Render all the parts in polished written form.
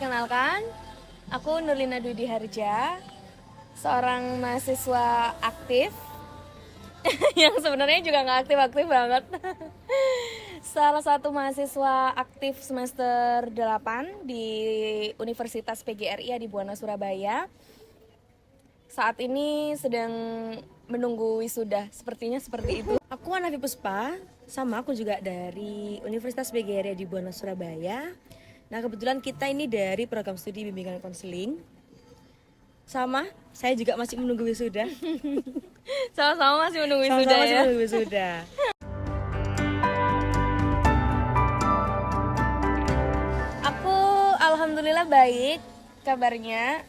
Perkenalkan, aku Nurlina Dudi Harja, seorang mahasiswa aktif yang sebenarnya juga nggak aktif-aktif banget. Salah satu mahasiswa aktif semester 8 di Universitas PGRI Adibuana Surabaya. Saat ini sedang menunggu wisuda, sepertinya seperti itu. Aku Hanafi Puspa, sama aku juga dari Universitas PGRI Adibuana Surabaya. Nah, kebetulan kita ini dari program studi bimbingan konseling. Sama, saya juga masih menunggu wisuda. Sama-sama masih menunggu wisuda Sama-sama masih ya. menunggu wisuda. Aku alhamdulillah baik kabarnya.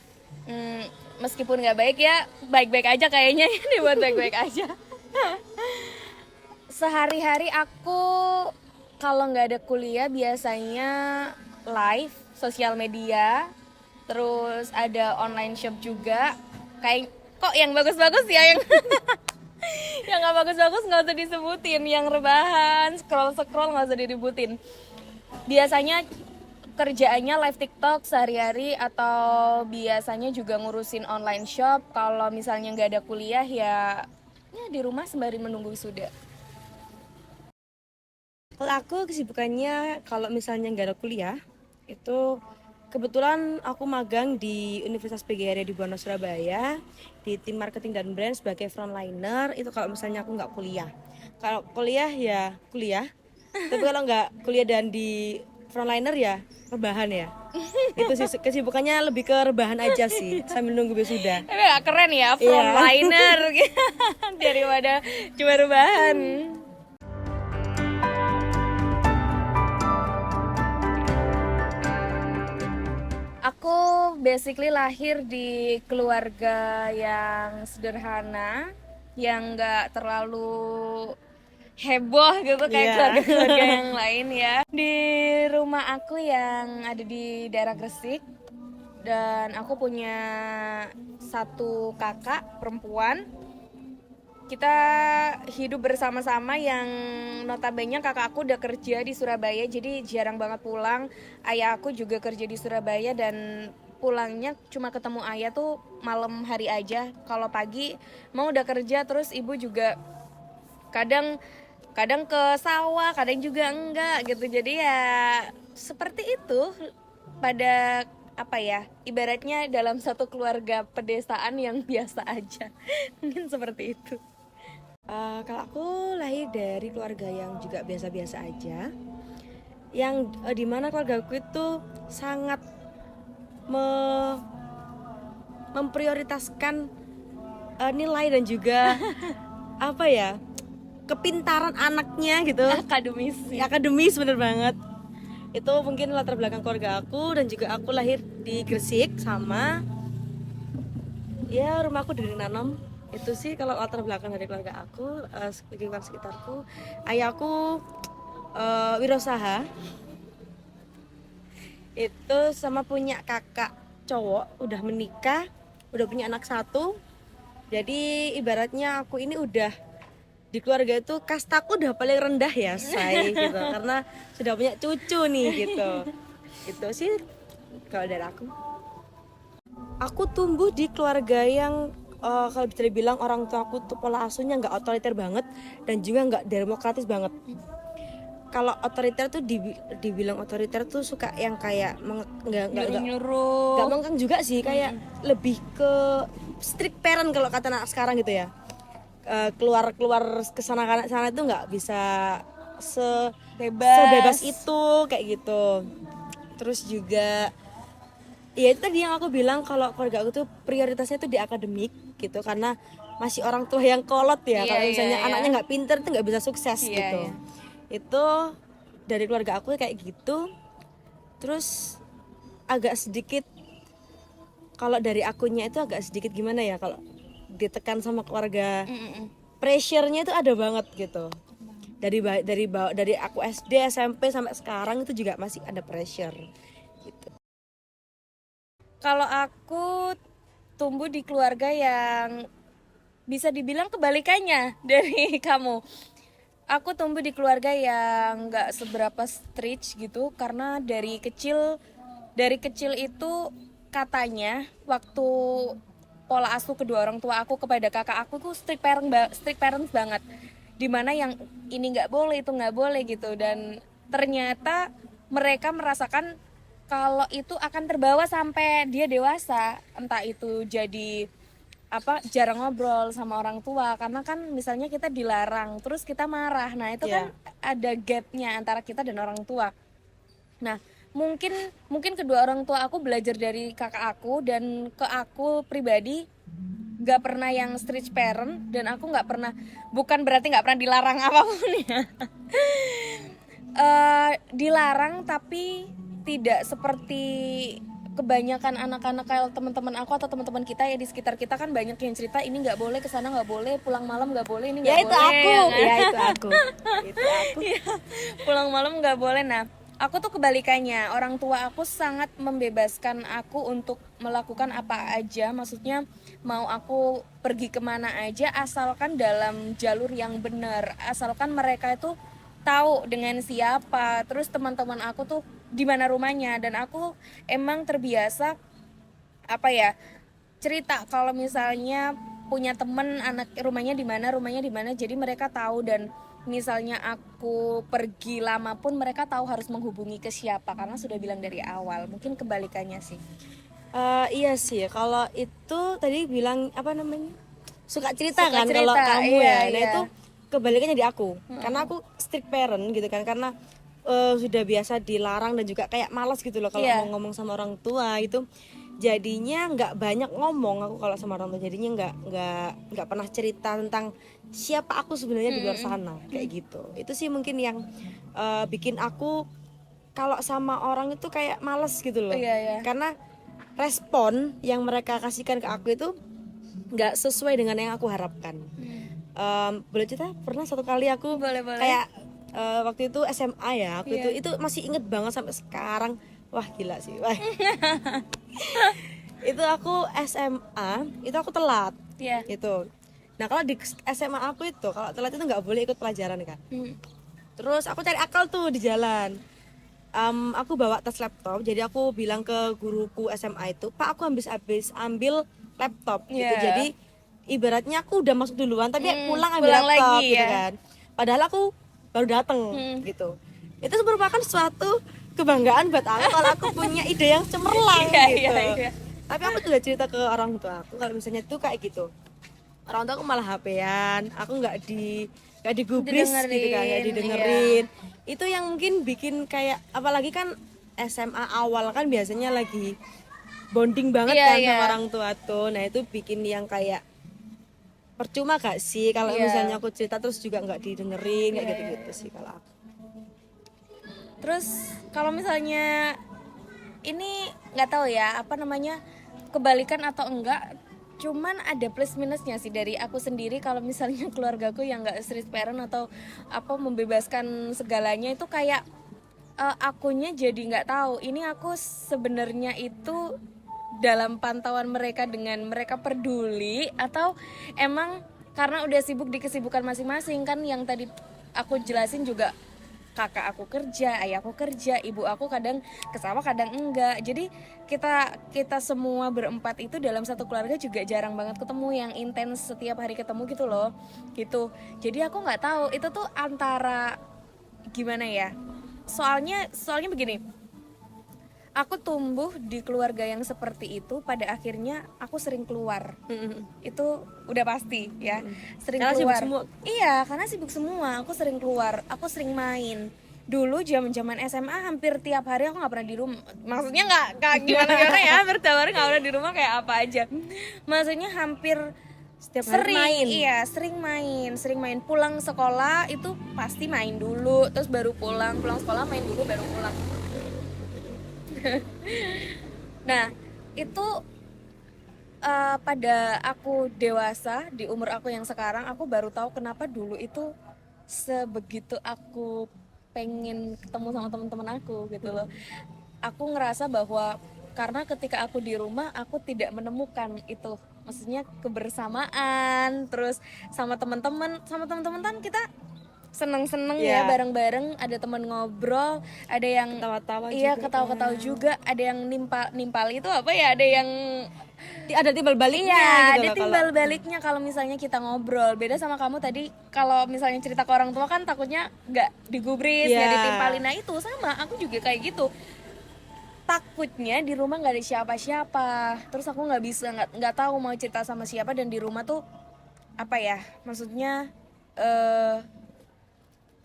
Meskipun nggak baik ya, baik-baik aja kayaknya. Dibuat baik-baik aja. Sehari-hari aku kalau nggak ada kuliah biasanya live sosial media, terus ada online shop juga. Kayak kok yang bagus-bagus ya, yang yang nggak bagus-bagus nggak usah disebutin, yang rebahan scroll nggak usah disebutin. Biasanya kerjaannya live TikTok sehari-hari, atau biasanya juga ngurusin online shop. Kalau misalnya nggak ada kuliah ya di rumah sembari menunggu wisuda. Kalau aku kesibukannya kalau misalnya nggak ada kuliah, itu kebetulan aku magang di Universitas PGRI di Buana Surabaya di tim marketing dan brand sebagai frontliner. Itu kalau misalnya aku nggak kuliah. Kalau kuliah ya kuliah, tapi kalau nggak kuliah dan di frontliner ya rebahan ya. Itu sih kesibukannya, lebih ke rebahan aja sih sambil nunggu wisuda. Tapi gak keren ya, frontliner daripada cuma rebahan. Aku basically lahir di keluarga yang sederhana, yang nggak terlalu heboh gitu kayak keluarga-keluarga yang lain ya. Di rumah aku yang ada di daerah Gresik, dan aku punya satu kakak perempuan. Kita hidup bersama-sama, yang notabene kakak aku udah kerja di Surabaya, jadi jarang banget pulang. Ayah aku juga kerja di Surabaya, dan pulangnya cuma ketemu ayah tuh malam hari aja. Kalau pagi mau udah kerja, terus ibu juga kadang ke sawah, kadang juga enggak gitu. Jadi ya seperti itu, pada apa ya, ibaratnya dalam satu keluarga pedesaan yang biasa aja. Mungkin seperti itu. Kalau aku lahir dari keluarga yang juga biasa-biasa aja, yang dimana keluarga aku itu sangat memprioritaskan nilai dan juga apa ya, kepintaran anaknya gitu. Akademis bener banget. Itu mungkin latar belakang keluarga aku, dan juga aku lahir di Gresik, sama ya rumahku dari nanam. Itu sih kalau latar belakang dari keluarga aku, lingkungan sekitarku. Ayahku wirausaha, itu sama punya kakak cowok, udah menikah, udah punya anak satu. Jadi ibaratnya aku ini udah di keluarga itu kastaku udah paling rendah ya, say gitu, karena sudah punya cucu nih gitu. Itu sih kalau dari aku. Aku tumbuh di keluarga yang kalau bisa dibilang orang tua aku tuh pola asuhnya nggak otoriter banget dan juga nggak demokratis banget. Kalau otoriter tuh dibilang otoriter tuh suka yang kayak nggak mengekang juga sih, kayak lebih ke strict parent kalau kata anak sekarang gitu ya. Keluar ke sana itu nggak bisa sebebas itu kayak gitu. Terus juga ya itu tadi yang aku bilang, kalau keluarga aku tuh prioritasnya tuh di akademik gitu, karena masih orang tua yang kolot ya. Kalau misalnya anaknya nggak pinter tuh nggak bisa sukses gitu. Itu dari keluarga aku kayak gitu. Terus agak sedikit, kalau dari akunya itu agak sedikit gimana ya, kalau ditekan sama keluarga, pressure-nya itu ada banget gitu. Dari aku SD, SMP sampai sekarang itu juga masih ada pressure gitu. Kalau aku tumbuh di keluarga yang bisa dibilang kebalikannya dari kamu. Aku tumbuh di keluarga yang nggak seberapa strict gitu, karena dari kecil dari kecil itu katanya waktu pola asuh kedua orang tua aku kepada kakak aku tuh strict parents banget, dimana yang ini nggak boleh itu nggak boleh gitu, dan ternyata mereka merasakan kalau itu akan terbawa sampai dia dewasa, entah itu jadi apa, jarang ngobrol sama orang tua karena kan misalnya kita dilarang terus kita marah, nah itu kan ada gapnya antara kita dan orang tua. Nah mungkin mungkin kedua orang tua aku belajar dari kakak aku, dan ke aku pribadi nggak pernah yang strict parent, dan aku nggak pernah, bukan berarti nggak pernah dilarang apapun ya. Dilarang tapi tidak seperti kebanyakan anak-anak kayak teman-teman aku atau teman-teman kita ya di sekitar kita, kan banyak yang cerita ini nggak boleh, kesana nggak boleh, pulang malam nggak boleh, ini nggak Ya itu boleh aku, ya kan? ya itu aku. Itu aku. Iya, pulang malam nggak boleh. Nah aku tuh kebalikannya, orang tua aku sangat membebaskan aku untuk melakukan apa aja, maksudnya mau aku pergi kemana aja asalkan dalam jalur yang benar, asalkan mereka itu tahu dengan siapa, terus teman-teman aku tuh di mana rumahnya, dan aku emang terbiasa apa ya, cerita kalau misalnya punya temen anak rumahnya di mana, jadi mereka tahu, dan misalnya aku pergi lama pun mereka tahu harus menghubungi ke siapa karena sudah bilang dari awal. Mungkin kebalikannya sih. Iya sih, kalau itu tadi bilang apa namanya, suka cerita Suka kan cerita, kalau kamu iya, ya, nah iya. itu kebalikannya di aku, karena aku strict parent gitu kan, karena sudah biasa dilarang dan juga kayak malas gitu loh kalau Iya. mau ngomong sama orang tua itu, jadinya nggak banyak ngomong aku kalau sama orang tua, jadinya nggak pernah cerita tentang siapa aku sebenarnya di luar sana kayak gitu. Itu sih mungkin yang bikin aku kalau sama orang itu kayak males gitu loh, Iya, iya. karena respon yang mereka kasihkan ke aku itu nggak sesuai dengan yang aku harapkan. Boleh cerita, pernah satu kali aku Boleh, boleh. kayak waktu itu SMA ya, aku Iya. itu masih inget banget sampai sekarang. Wah gila sih, wah. Itu aku SMA itu aku telat Iya. gitu. Nah kalau di SMA aku itu kalau telat itu nggak boleh ikut pelajaran kan. Terus aku cari akal tuh di jalan. Aku bawa tas laptop, jadi aku bilang ke guruku SMA itu, Pak aku habis ambil laptop gitu. Iya. Jadi ibaratnya aku udah masuk duluan tapi pulang ambil pulang laptop lagi, gitu ya. kan. Padahal aku baru dateng gitu. Itu merupakan suatu kebanggaan buat aku kalau aku punya ide yang cemerlang Iya, gitu. iya, iya. Tapi aku juga cerita ke orang tua aku kalau misalnya tuh kayak gitu. Orang tua aku malah HP-an, aku nggak digubris gitu kan, nggak Didengerin, didengerin. Itu yang mungkin bikin kayak, apalagi kan SMA awal kan biasanya lagi bonding banget Iya, kan iya. sama orang tua tuh. Nah itu bikin yang kayak percuma gak sih kalau Iya. misalnya aku cerita terus juga nggak didengerin kayak gitu-gitu sih kalau aku. Terus kalau misalnya ini nggak tahu ya apa namanya, kebalikan atau enggak, cuman ada plus minusnya sih dari aku sendiri. Kalau misalnya keluargaku yang nggak strict parent atau apa membebaskan segalanya, itu kayak akunya jadi nggak tahu ini aku sebenarnya itu dalam pantauan mereka dengan mereka peduli, atau emang karena udah sibuk di kesibukan masing-masing. Kan yang tadi aku jelasin juga, kakak aku kerja, ayahku kerja, ibu aku kadang ke sawah kadang enggak. Jadi kita semua berempat itu dalam satu keluarga juga jarang banget ketemu yang intens setiap hari ketemu gitu loh. Gitu. Jadi aku nggak tahu itu tuh antara gimana ya. Soalnya begini. Aku tumbuh di keluarga yang seperti itu, pada akhirnya aku sering keluar. Itu udah pasti ya, sering Karena sibuk keluar. semua. Iya, karena sibuk semua. Aku sering keluar, aku sering main. Dulu zaman SMA hampir tiap hari aku nggak pernah di rumah. Maksudnya nggak gimana ya, hampir tiap hari nggak pernah di rumah kayak apa aja. Maksudnya hampir Setiap hari sering main. Iya, sering main. Pulang sekolah itu pasti main dulu, terus baru pulang sekolah main dulu baru pulang. Nah itu pada aku dewasa di umur aku yang sekarang, aku baru tahu kenapa dulu itu sebegitu aku pengen ketemu sama teman-teman aku gitu loh. Aku ngerasa bahwa karena ketika aku di rumah aku tidak menemukan itu, maksudnya kebersamaan, terus sama teman-teman kan kita seneng-seneng Iya. ya bareng-bareng, ada teman ngobrol, ada yang Ketawa-tawa iya juga ketawa-ketawa kan. juga, ada yang nimpal itu apa ya, ada yang Ada timbal baliknya iya, gitu ada loh timbal baliknya kalau misalnya kita ngobrol. Beda sama kamu tadi, kalau misalnya cerita ke orang tua kan takutnya nggak digubris, Iya. nggak ditimpalin. Nah itu sama, aku juga kayak gitu. Takutnya di rumah nggak ada siapa-siapa. Terus aku nggak tahu mau cerita sama siapa, dan di rumah tuh apa ya? Maksudnya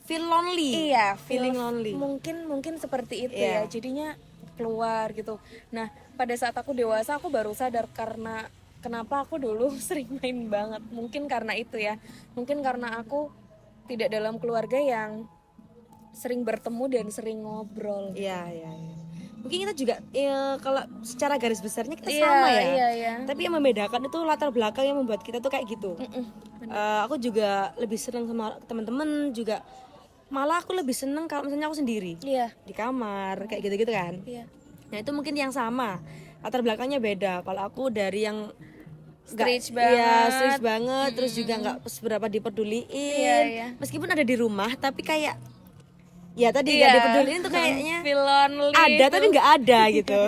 feel lonely. iya, Feeling lonely. mungkin seperti itu Iya. ya. Jadinya keluar gitu. Nah, pada saat aku dewasa aku baru sadar karena kenapa aku dulu sering main banget. Mungkin karena itu ya. Mungkin karena aku tidak dalam keluarga yang sering bertemu dan sering ngobrol. Iya, iya, iya. Mungkin kita juga kalau secara garis besarnya kita Iya, sama ya. iya, iya. Tapi yang membedakan itu latar belakang yang membuat kita tuh kayak gitu. Aku juga lebih senang sama teman-teman juga. Malah aku lebih seneng kalau misalnya aku sendiri Iya, di kamar kayak gitu-gitu kan. iya. Nah itu mungkin yang sama, latar belakangnya beda. Kalau aku dari yang Stretch iya, banget. strict banget, terus juga nggak seberapa dipeduliin. Iya, iya. Meskipun ada di rumah, tapi kayak ya tadi Iya. nggak dipeduliin tuh kayaknya Feel lonely ada itu. tapi nggak ada gitu.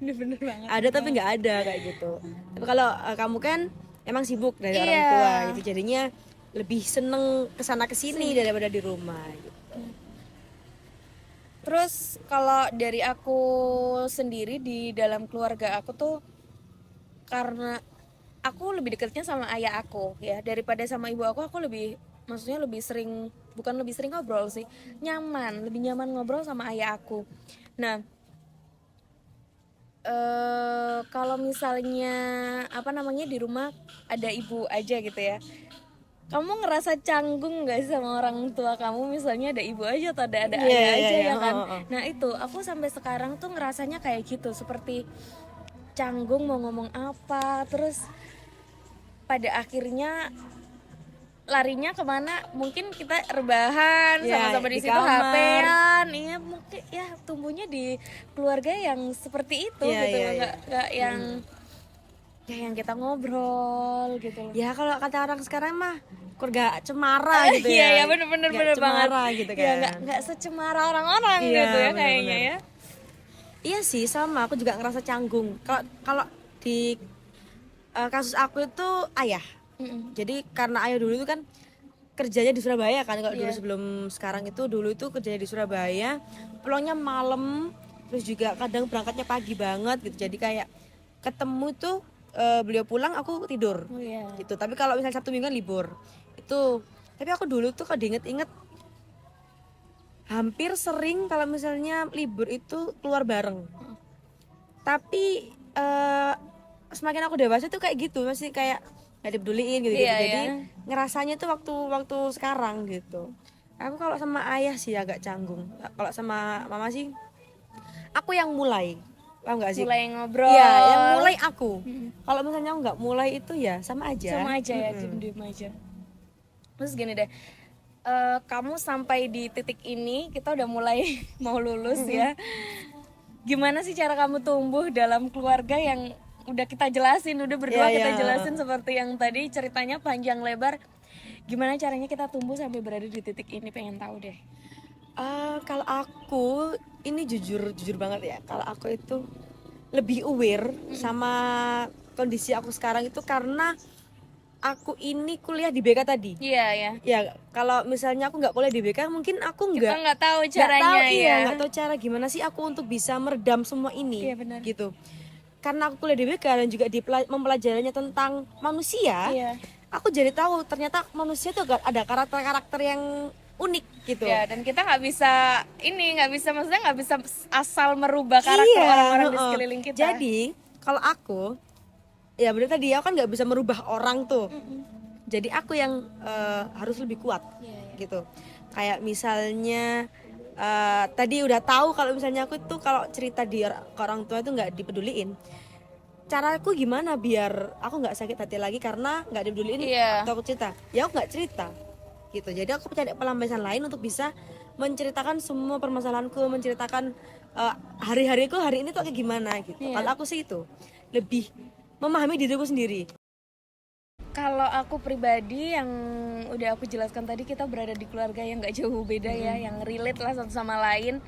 Bener banget. Ada tapi nggak ada kayak gitu. Tapi kalau kamu kan emang sibuk dari orang Iya. tua gitu, jadinya lebih seneng kesana kesini daripada di rumah. Gitu. Terus kalau dari aku sendiri di dalam keluarga aku tuh, karena aku lebih dekatnya sama ayah aku ya daripada sama ibu aku lebih, maksudnya lebih sering, bukan lebih sering ngobrol sih, lebih nyaman ngobrol sama ayah aku. Nah, kalau misalnya apa namanya di rumah ada ibu aja gitu ya, kamu ngerasa canggung gak sih sama orang tua kamu, misalnya ada ibu aja atau ada Iya, ayah iya, aja iya. ya kan. Oh, oh, oh. Nah itu aku sampai sekarang tuh ngerasanya kayak gitu, seperti canggung mau ngomong apa, terus pada akhirnya larinya kemana, mungkin kita rebahan Ya, sama-sama di di situ kamar. HP-an. Iya, mungkin ya tumbuhnya di keluarga yang seperti itu Iya, gitu iya, loh, iya. nggak yang yang kita ngobrol gitu loh. Ya kalau kata orang sekarang mah keluarga cemara gitu ya. Iya ya, bener-bener Nggak banget. cemara gitu kan. Ya nggak secemara orang-orang Iya, gitu ya kayaknya bener-bener. ya. Iya sih sama, aku juga ngerasa canggung. Kalau kalau di kasus aku itu ayah. Jadi karena ayah dulu itu kan kerjanya di Surabaya kan, kalau dulu sebelum sekarang itu, dulu itu kerjanya di Surabaya, pulangnya malam, terus juga kadang berangkatnya pagi banget gitu. Jadi kayak ketemu tuh beliau pulang aku tidur. Oh iya. Gitu. Tapi kalau misalnya Sabtu Minggu kan libur. Itu. Tapi aku dulu tuh kalau diinget-inget hampir sering kalau misalnya libur itu keluar bareng. Tapi semakin aku dewasa tuh kayak gitu, masih kayak nggak dipeduliin gitu, Iya, jadi iya. ngerasanya tuh waktu sekarang gitu. Aku kalau sama ayah sih agak canggung, kalau sama mama sih aku yang mulai, paham nggak sih? Mulai ngobrol. Iya, yang mulai aku. Kalau misalnya aku nggak mulai itu ya sama aja. Sama aja ya, diem-diem aja. Terus gini deh, kamu sampai di titik ini, kita udah mulai mau lulus ya. Gimana sih cara kamu tumbuh dalam keluarga yang udah kita jelasin, udah berdua Iya, kita iya. jelasin seperti yang tadi ceritanya panjang lebar. Gimana caranya kita tumbuh sampai berada di titik ini, pengen tahu deh. Kalau aku ini jujur banget ya, kalau aku itu lebih aware sama kondisi aku sekarang itu karena aku ini kuliah di BK tadi. Iya ya. Ya kalau misalnya aku nggak kuliah di BK mungkin aku Kita nggak nggak tahu nggak caranya tahu, iya, ya. nggak tahu cara gimana sih aku untuk bisa meredam semua ini. Iya, benar. Gitu. Karena aku kuliah di BK dan juga mempelajarinya tentang manusia, Iya. aku jadi tahu ternyata manusia itu ada karakter-karakter yang unik gitu. Ya, dan kita nggak bisa maksudnya nggak bisa asal merubah karakter orang-orang di heeh. sekeliling kita. Jadi kalau aku, ya bener tadi aku kan nggak bisa merubah orang tuh. Jadi aku yang harus lebih kuat, gitu. Kayak misalnya tadi udah tahu kalau misalnya aku itu kalau cerita ke orang tua itu nggak dipeduliin. Caraku gimana biar aku nggak sakit hati lagi karena nggak dipeduliin Iya. atau aku cerita? Ya aku nggak cerita, gitu. Jadi aku cari pelampiasan lain untuk bisa menceritakan semua permasalahanku, menceritakan hari-hariku hari ini tuh kayak gimana gitu. Iya. Kalau aku sih itu lebih memahami diriku sendiri. Kalau aku pribadi yang udah aku jelaskan tadi, kita berada di keluarga yang nggak jauh beda ya, yang relate lah satu sama lain.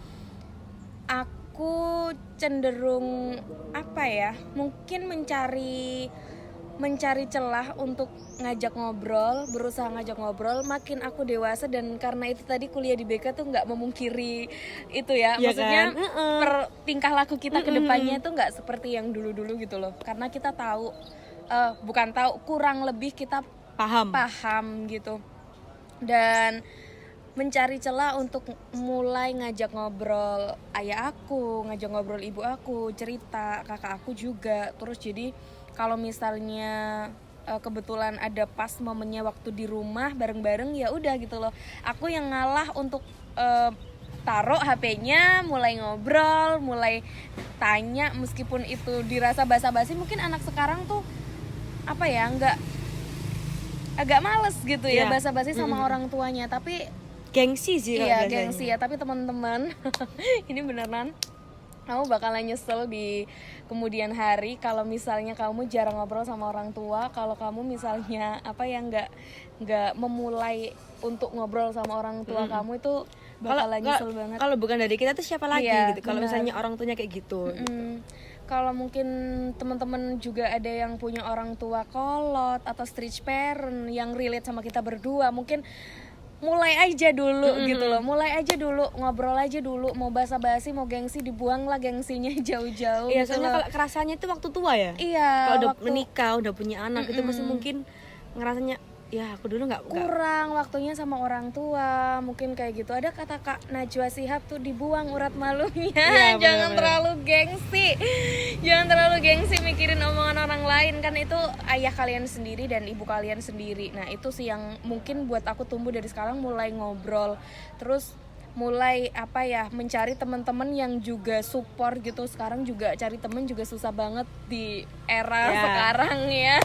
Aku cenderung apa ya, mungkin mencari celah untuk ngajak ngobrol, berusaha ngajak ngobrol. Makin aku dewasa, dan karena itu tadi kuliah di BK tuh nggak memungkiri itu ya, maksudnya kan? Tingkah laku kita ke depannya itu nggak seperti yang dulu-dulu gitu loh, karena kita tahu, bukan tahu, kurang lebih kita paham gitu, dan mencari celah untuk mulai ngajak ngobrol ayah aku, ngajak ngobrol ibu aku, cerita kakak aku juga. Terus jadi kalau misalnya kebetulan ada pas momennya waktu di rumah bareng-bareng, ya udah gitu loh, aku yang ngalah untuk taruh HP-nya, mulai ngobrol, mulai tanya, meskipun itu dirasa basa-basi. Mungkin anak sekarang tuh apa ya, agak males gitu ya basa-basi sama orang tuanya, tapi gengsi sih iya gengsi ya. Tapi teman-teman ini beneran kamu bakalan nyesel di kemudian hari kalau misalnya kamu jarang ngobrol sama orang tua, kalau kamu misalnya apa ya nggak memulai untuk ngobrol sama orang tua kamu, itu bakalan nyesel banget. Kalau bukan dari kita tuh siapa lagi gitu, kalau misalnya orang tuanya kayak gitu. Kalau mungkin teman-teman juga ada yang punya orang tua kolot atau strict parent yang relate sama kita berdua, mungkin mulai aja dulu gitu loh, mulai aja dulu, ngobrol aja dulu, mau basa-basi, mau gengsi, dibuang lah gengsinya jauh-jauh. Iya, gitu soalnya loh. kalau kerasanya itu waktu tua ya. Iya. Kalau udah menikah, udah punya anak, itu pasti mungkin ngerasanya, ya aku dulu nggak kurang waktunya sama orang tua, mungkin kayak gitu. Ada kata Kak Najwa Shihab tuh, dibuang urat malunya. Iya, Jangan terlalu gengsi, jangan terlalu gengsi mikirin omongan orang lain, kan itu ayah kalian sendiri dan ibu kalian sendiri. Nah itu sih yang mungkin buat aku tumbuh dari sekarang, mulai ngobrol, terus mulai apa ya, mencari teman-teman yang juga support gitu. Sekarang juga cari temen juga susah banget di era sekarang ya.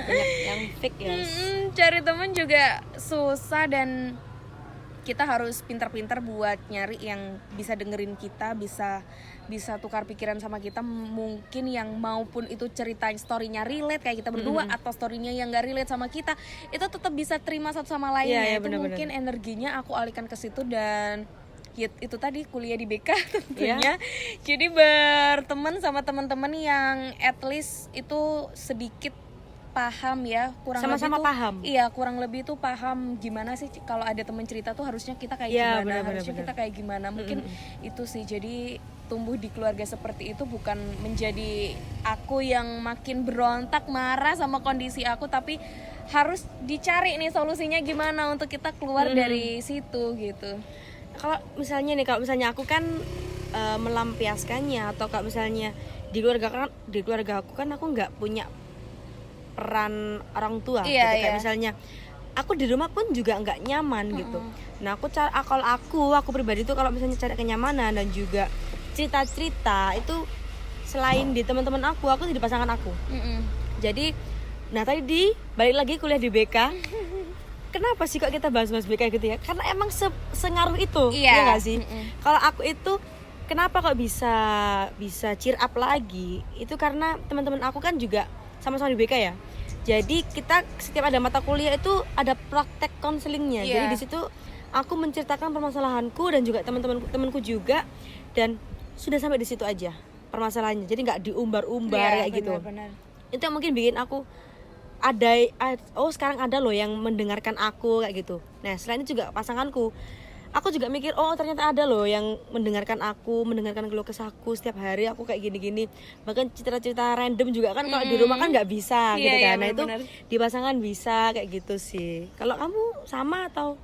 banyak yang fake ya. Cari temen juga susah, dan kita harus pintar-pintar buat nyari yang bisa dengerin kita, bisa tukar pikiran sama kita, mungkin yang maupun itu cerita story-nya relate kayak kita berdua, atau story-nya yang gak relate sama kita, itu tetap bisa terima satu sama lainnya. Itu bener-bener. Mungkin energinya aku alihkan ke situ, dan ya, itu tadi kuliah di BK tentunya. Jadi berteman sama teman-teman yang at least itu sedikit paham ya, kurang sama-sama lebih tuh, paham. Iya, kurang lebih tuh paham gimana sih kalau ada teman cerita tuh harusnya kita kayak gimana, harusnya kita kayak gimana. Mungkin itu sih. Jadi tumbuh di keluarga seperti itu bukan menjadi aku yang makin berontak marah sama kondisi aku, tapi harus dicari nih solusinya gimana untuk kita keluar dari situ gitu. Kalau misalnya aku kan melampiaskannya, atau kalau misalnya di keluarga aku kan aku nggak punya peran orang tua gitu. Kayak misalnya aku di rumah pun juga nggak nyaman gitu. Nah kalau aku pribadi tuh kalau misalnya cari kenyamanan dan juga cerita itu selain di teman-teman aku di pasangan aku. Jadi nah tadi balik lagi kuliah di BK. Kenapa sih kok kita bahas-bahas BK gitu ya? Karena emang sengaruh itu, ya nggak sih? Kalau aku itu kenapa kok bisa cheer up lagi? Itu karena teman-teman aku kan juga sama-sama di BK ya. Jadi kita setiap ada mata kuliah itu ada praktek konselingnya. Jadi di situ aku menceritakan permasalahanku dan juga temanku juga, dan sudah sampai di situ aja permasalahannya. Jadi nggak diumbar-umbar kayak gitu. Itu yang mungkin bikin aku sekarang ada loh yang mendengarkan aku kayak gitu. Nah selain itu juga pasanganku, aku juga mikir ternyata ada loh yang mendengarkan keluh kesahku setiap hari aku kayak gini-gini. Bahkan cerita-cerita random juga kan kalau di rumah kan nggak bisa gitu kan. Nah itu di pasangan bisa kayak gitu sih. Kalau kamu sama atau?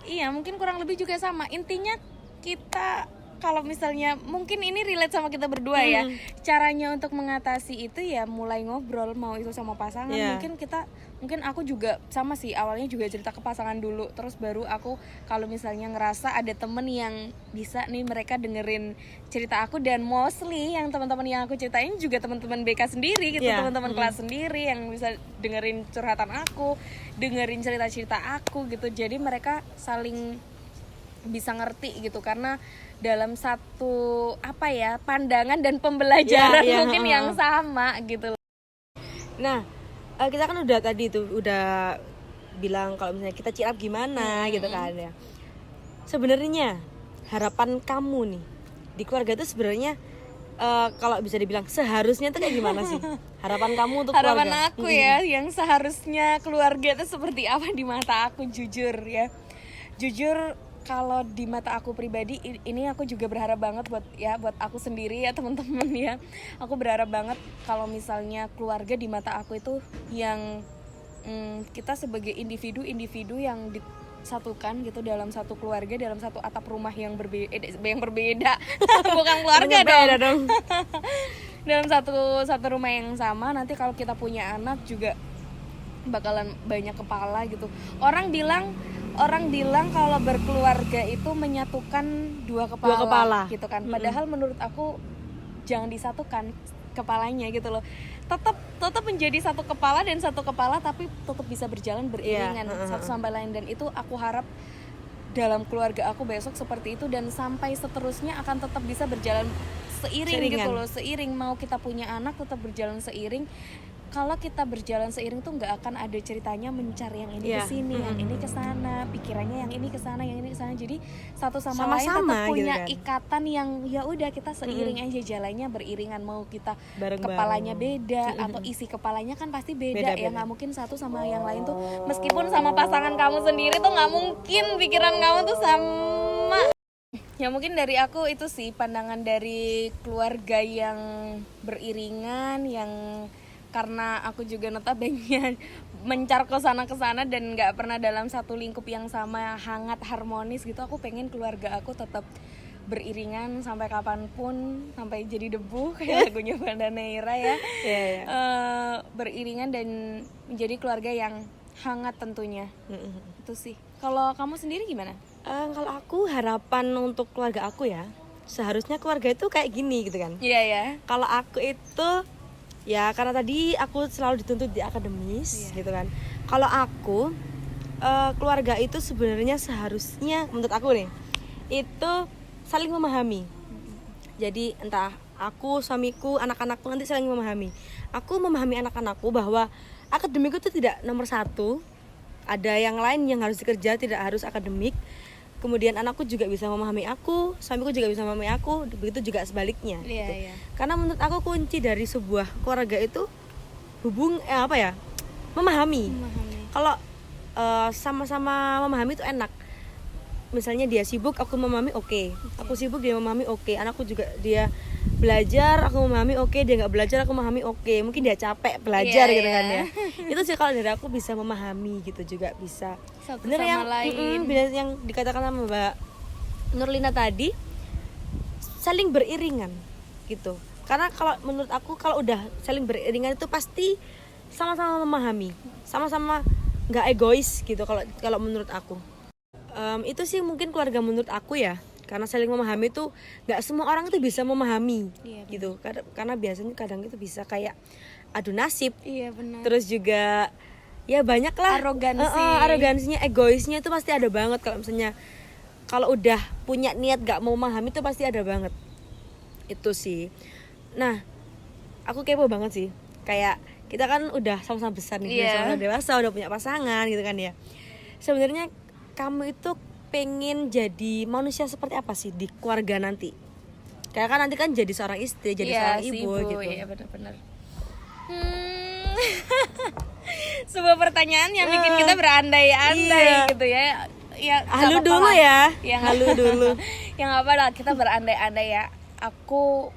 Iya, mungkin kurang lebih juga sama. Intinya kita, kalau misalnya mungkin ini relate sama kita berdua ya, caranya untuk mengatasi itu ya mulai ngobrol, mau itu sama pasangan. Mungkin aku juga sama sih, awalnya juga cerita ke pasangan dulu, terus baru aku kalau misalnya ngerasa ada temen yang bisa nih mereka dengerin cerita aku. Dan mostly yang teman-teman yang aku ceritain juga teman-teman BK sendiri gitu, teman-teman kelas sendiri yang bisa dengerin curhatan aku, dengerin cerita-cerita aku gitu. Jadi mereka saling bisa ngerti gitu, karena dalam satu pandangan dan pembelajaran mungkin yang sama gitu. Nah kita kan udah bilang kalau misalnya kita cheer up gimana gitu kan ya. Sebenarnya harapan kamu nih di keluarga itu sebenarnya kalau bisa dibilang seharusnya tuh kayak gimana sih? Harapan kamu untuk harapan keluarga? aku ya, yang seharusnya keluarga itu seperti apa di mata aku, jujur ya. Jujur kalau di mata aku pribadi, ini aku juga berharap banget buat aku sendiri ya teman-teman ya. Aku berharap banget kalau misalnya keluarga di mata aku itu yang kita sebagai individu yang disatukan gitu dalam satu keluarga, dalam satu atap rumah yang berbeda bukan keluarga dong. Dalam satu rumah yang sama. Nanti kalau kita punya anak juga bakalan banyak kepala gitu. Orang bilang kalau berkeluarga itu menyatukan dua kepala gitu kan. Padahal menurut aku jangan disatukan kepalanya gitu loh. Tetap menjadi satu kepala dan satu kepala, tapi tetap bisa berjalan beriringan satu sama lain. Dan itu aku harap dalam keluarga aku besok seperti itu, dan sampai seterusnya akan tetap bisa berjalan seiring gitu loh. Seiring, mau kita punya anak tetap berjalan seiring. Kalau kita berjalan seiring tuh nggak akan ada ceritanya mencari yang ini ke sini, yang ini ke sana, pikirannya yang ini ke sana, yang ini ke sana. Jadi satu sama lain tetap punya gitu kan, ikatan yang ya udah kita seiring aja jalannya beriringan. Mau kita bareng-bareng, kepalanya beda atau isi kepalanya kan pasti beda ya, nggak mungkin satu sama yang lain tuh. Meskipun sama pasangan kamu sendiri tuh nggak mungkin pikiran kamu tuh sama. Ya mungkin dari aku itu sih pandangan dari keluarga yang beriringan, yang karena aku juga notabene mencar kesana dan nggak pernah dalam satu lingkup yang sama hangat harmonis gitu. Aku pengen keluarga aku tetap beriringan sampai kapanpun, sampai jadi debu kayak lagunya Banda Neira ya. Beriringan dan menjadi keluarga yang hangat tentunya. Itu sih. Kalau kamu sendiri gimana? Kalau aku harapan untuk keluarga aku ya, seharusnya keluarga itu kayak gini gitu kan. Iya. Kalau aku itu ya karena tadi aku selalu dituntut di akademis gitu kan. Kalau aku keluarga itu sebenarnya seharusnya menurut aku nih itu saling memahami. Jadi entah aku, suamiku, anak-anakku nanti saling memahami. Aku memahami anak-anakku bahwa akademik itu tidak nomor satu. Ada yang lain yang harus dikerja, tidak harus akademik. Kemudian anakku juga bisa memahami aku, suamiku juga bisa memahami aku, begitu juga sebaliknya. Gitu. Karena menurut aku kunci dari sebuah keluarga itu memahami. Kalau sama-sama memahami itu enak. Misalnya dia sibuk, aku memahami, oke. Aku sibuk, dia memahami, oke. Anakku juga dia belajar, aku memahami, oke. Dia nggak belajar, aku memahami, oke. Mungkin dia capek belajar gitu kan ya. Itu sih kalau dari aku bisa memahami gitu juga bisa. Bener yang dikatakan sama Mbak Nurlina tadi, saling beriringan gitu. Karena kalau menurut aku kalau udah saling beriringan itu pasti sama-sama memahami, sama-sama nggak egois gitu kalau menurut aku. Itu sih mungkin keluarga menurut aku ya, karena saling memahami itu nggak semua orang itu bisa memahami gitu. Karena biasanya kadang itu bisa kayak adu nasib. Benar. Terus juga ya banyak lah arogansinya, egoisnya itu pasti ada banget. Kalau misalnya kalau udah punya niat gak mau memahami itu pasti ada banget. Itu sih. Nah, aku kepo banget sih. Kayak kita kan udah sama-sama besar nih, sama-sama dewasa, udah punya pasangan gitu kan ya. Sebenarnya kamu itu pengen jadi manusia seperti apa sih di keluarga nanti? Kayak kan nanti kan jadi seorang istri, jadi seorang ibu gitu. Iya, benar-benar. Sebuah pertanyaan yang bikin kita berandai-andai gitu ya. Halu dulu ya. Halu dulu. Yang apa lah, kita berandai-andai ya. Aku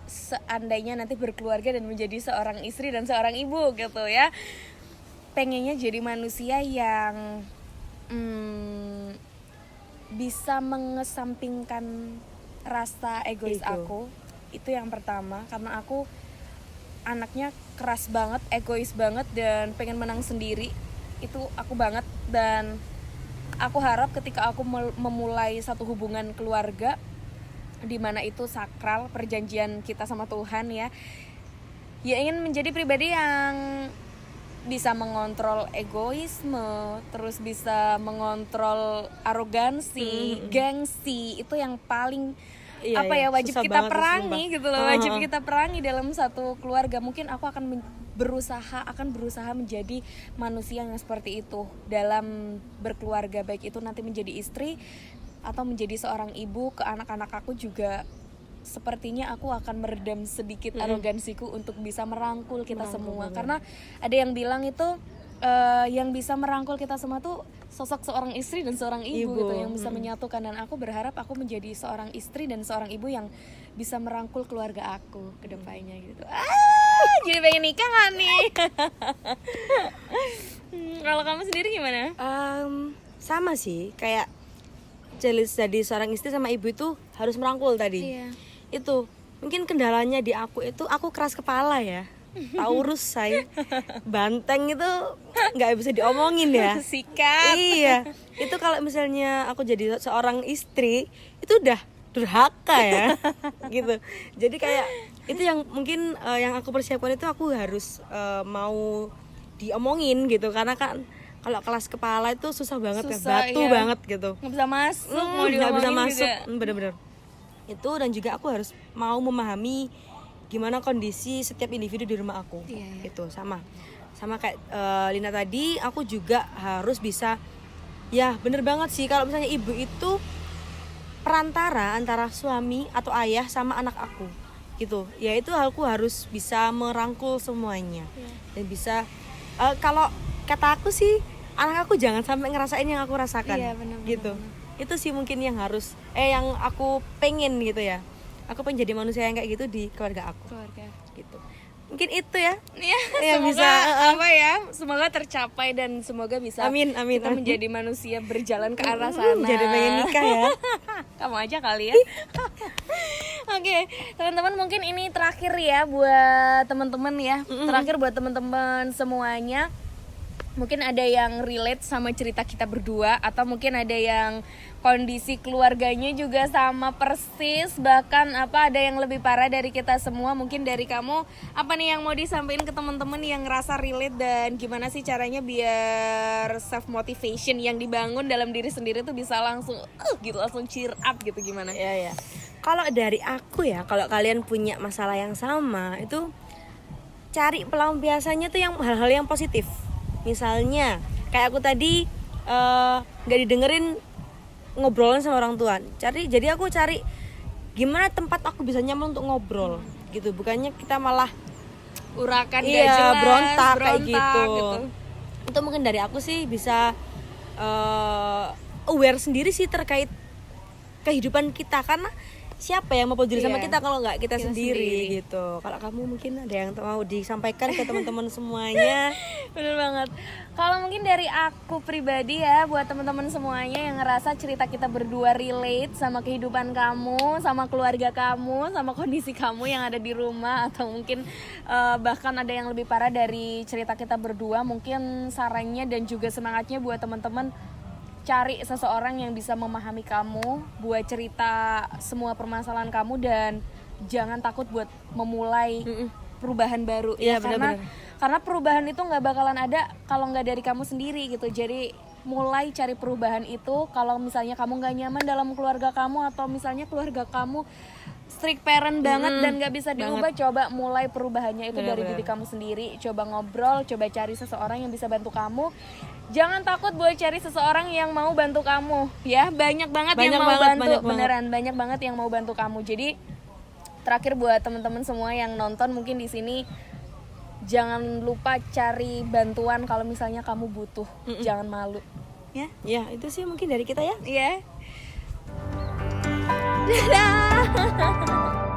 seandainya nanti berkeluarga dan menjadi seorang istri dan seorang ibu gitu ya, pengennya jadi manusia yang bisa mengesampingkan rasa egois aku. Itu yang pertama, karena aku anaknya keras banget, egois banget, dan pengen menang sendiri. Itu aku banget. Dan aku harap ketika aku memulai satu hubungan keluarga di mana itu sakral, perjanjian kita sama Tuhan ya ingin menjadi pribadi yang bisa mengontrol egoisme, terus bisa mengontrol arogansi, gengsi. Itu yang paling wajib kita perangi banget. Gitu loh. Wajib kita perangi dalam satu keluarga. Mungkin aku akan akan berusaha menjadi manusia yang seperti itu dalam berkeluarga, baik itu nanti menjadi istri atau menjadi seorang ibu. Ke anak-anak aku juga sepertinya aku akan meredam sedikit arogansiku untuk bisa merangkul kita semua. Karena ada yang bilang itu yang bisa merangkul kita semua tuh sosok seorang istri dan seorang ibu. Gitu, yang bisa menyatukan. Dan aku berharap aku menjadi seorang istri dan seorang ibu yang bisa merangkul keluarga aku ke depannya gitu. Jadi pengen nikah gak nih? Kalau kamu sendiri gimana? Sama sih, kayak jadi seorang istri sama ibu itu harus merangkul tadi. Iya. Itu mungkin kendalanya di aku itu, aku keras kepala ya. Taurus saya, banteng itu nggak bisa diomongin ya. Sikat. Iya, itu kalau misalnya aku jadi seorang istri itu udah durhaka ya, gitu. Jadi kayak itu yang mungkin yang aku persiapkan itu, aku harus mau diomongin gitu, karena kan kalau kelas kepala itu susah banget, batu iya. banget gitu. Nggak bisa masuk, mau Nggak bisa diomongin masuk, juga. bener-bener. Itu, dan juga aku harus mau memahami gimana kondisi setiap individu di rumah aku. Iya. Itu sama kayak Lina tadi, aku juga harus bisa, ya bener banget sih, kalau misalnya ibu itu perantara antara suami atau ayah sama anak aku gitu ya, itu aku harus bisa merangkul semuanya. Dan bisa kalau kata aku sih, anak aku jangan sampai ngerasain yang aku rasakan. Iya, bener, gitu. Itu sih mungkin yang harus yang aku pengen gitu ya. Aku pengen jadi manusia yang kayak gitu di keluarga aku. Keluarga. Gitu. Mungkin itu ya. Ya, Yang semoga bisa, apa ya? Semoga tercapai dan semoga bisa Amin, amin, kita amin. menjadi manusia berjalan ke arah sana. Jadi pengen nikah ya. Kamu aja kali ya. Oke, teman-teman, mungkin ini terakhir ya buat teman-teman ya. Terakhir buat teman-teman semuanya. Mungkin ada yang relate sama cerita kita berdua, atau mungkin ada yang kondisi keluarganya juga sama persis, bahkan ada yang lebih parah dari kita semua. Mungkin dari kamu apa nih yang mau disampaikan ke teman-teman yang ngerasa relate, dan gimana sih caranya biar self motivation yang dibangun dalam diri sendiri tuh bisa langsung gitu, langsung cheer up gitu, gimana? Ya. Kalau dari aku ya, kalau kalian punya masalah yang sama, itu cari pelampiasannya tuh yang hal-hal yang positif. Misalnya kayak aku tadi nggak didengerin ngobrolan sama orang tua. Jadi aku cari gimana tempat aku bisa nyaman untuk ngobrol gitu. Bukannya kita malah Urakan gak jelas, berontak kayak gitu. Itu mungkin dari aku sih bisa aware sendiri sih terkait kehidupan kita, karena siapa yang mau peduli sama kita kalau nggak kita sendiri gitu. Kalau kamu mungkin ada yang mau disampaikan ke teman-teman semuanya? Bener banget. Kalau mungkin dari aku pribadi ya, buat teman-teman semuanya yang ngerasa cerita kita berdua relate sama kehidupan kamu, sama keluarga kamu, sama kondisi kamu yang ada di rumah, atau mungkin bahkan ada yang lebih parah dari cerita kita berdua, mungkin sarannya dan juga semangatnya buat teman-teman, cari seseorang yang bisa memahami kamu buat cerita semua permasalahan kamu, dan jangan takut buat memulai perubahan baru. Iya, karena perubahan itu nggak bakalan ada kalau nggak dari kamu sendiri gitu. Jadi mulai cari perubahan itu. Kalau misalnya kamu nggak nyaman dalam keluarga kamu, atau misalnya keluarga kamu strict parent banget dan nggak bisa diubah, coba mulai perubahannya itu dari diri kamu sendiri. Coba ngobrol, coba cari seseorang yang bisa bantu kamu. Jangan takut buat cari seseorang yang mau bantu kamu ya. Banyak banget yang mau bantu, beneran banyak banget yang mau bantu kamu. Jadi terakhir buat teman-teman semua yang nonton mungkin di sini, jangan lupa cari bantuan kalau misalnya kamu butuh. Jangan malu ya. Ya, itu sih mungkin dari kita ya. Iya. Dadah.